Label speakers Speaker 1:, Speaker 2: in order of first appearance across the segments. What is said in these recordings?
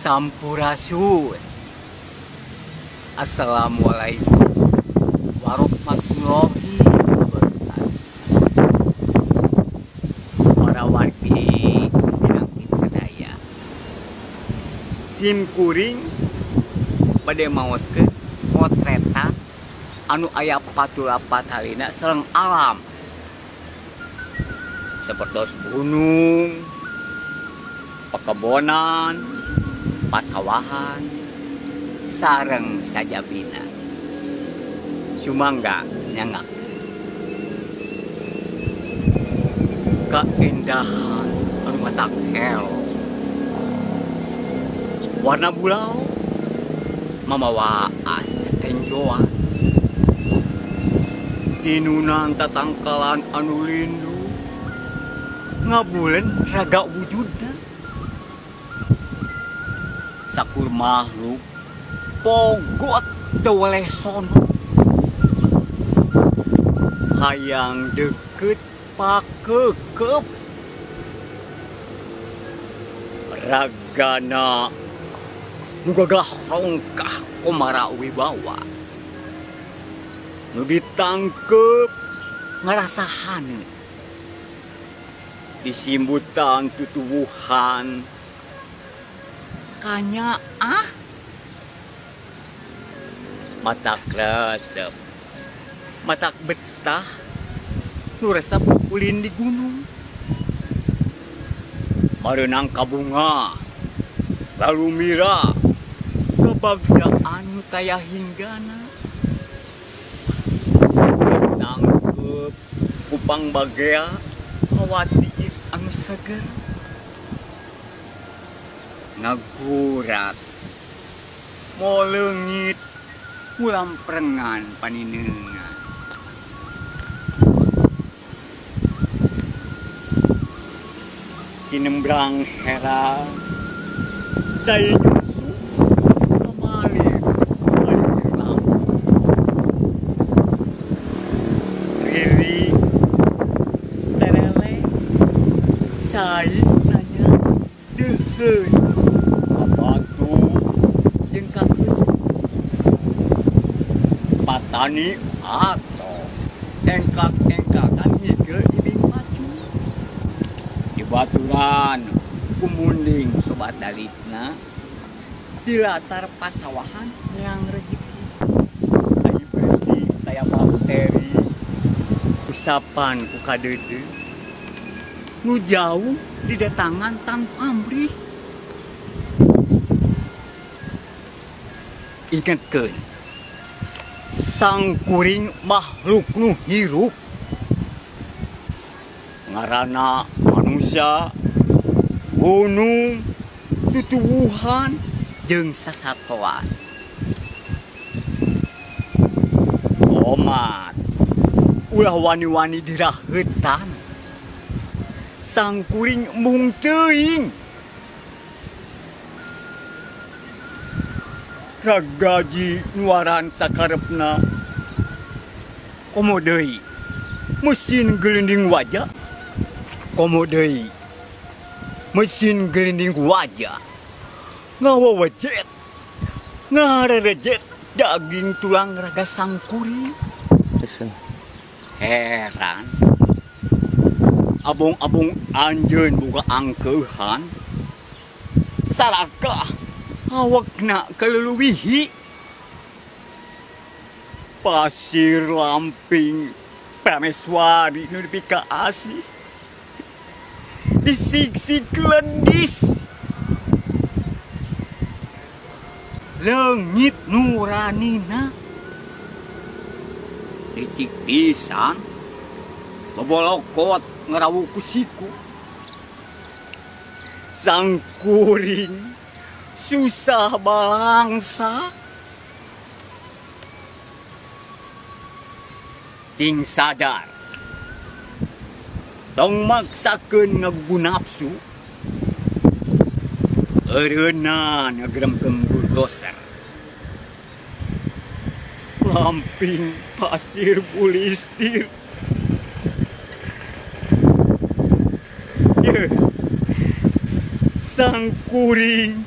Speaker 1: Sampurasun. Assalamualaikum warahmatullahi wabarakatuh. Para wargi Pinangkin sadaya. Sim kuring bade maoskeun potretan anu aya patulapat halina sareng alam. Seperti gunung, pekebonan, pasawahan, sareng sajabina. Sumangga nyangak keindahan anu mata hel. Warna bulau mamawa as tenjoan. Tinunan tatangkalan anu lindu ngabulen raga wujudna. Sakur makhluk pogot teweleh sono hayang deket pakekep ragana nu gagah rongkah komara wibawa nu ditangkep ngarasahan disimbutan tutuwuhan kanya matak resep matak betah nu resep ulin di gunung mareunang kabunga lalu mira kebagyaan nu taya hinggana nangkep kupang bagea hawati anu seger ngagurat mau leungit ulam perengan paninengan cinembrang herang cai nyusu amalin balik lampu riri terele cai nanya deheus abatu jeung kakus patani atau engkak-engkakan hige ibing pacu di baturan kumunding sobat dalitna di latar pasawahan yang rezeki ayu bersih taya bakteri usapan ku kadede nu jauh didatangan tanpa amrih. Ingatkeun sang kuring makhluk nu hirup ngaranna manusia, gunung, tutuwuhan jeung sasatoan. Omat ulah wani-wani diraheutan sang kuring mung teuing ragaji nuaran sakarepna komo deui mesin gelinding wajah komo deui mesin gelinding wajah ngawawajet ngarerejet daging tulang raga sang kuring heran abong-abong anjeun boga angkeuhan salakah awakna kaluluwihi pasir lamping prameswari nu dipika asli disiksik ledis leungit nuranina dicik pisan bobolokot ngerawu kusiku sang kuring susah balangsa ting sadar tong maksakeun ngagunapsu eureuna ngagrem-grem bulldozer lamping pasir bulistir sang kuring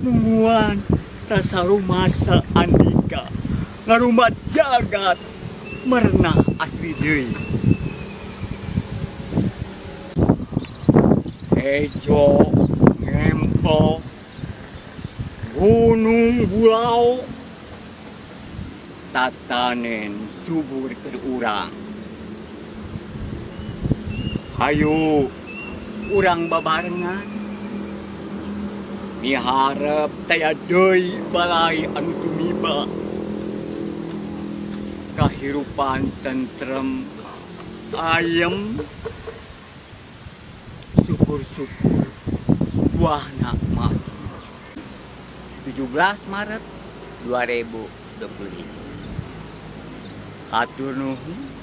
Speaker 1: nungguan rasa rumasa Andika ngarumat jagat merna asli deui. Ejo ngempo gunung bulau tatanen subur keur urang. Hayu urang babarengan miharep taya deui balai anu tumiba kahirupan tentrem ayem syukur-syukur buahna mah. 17 Maret 2025. Hatur nuhun.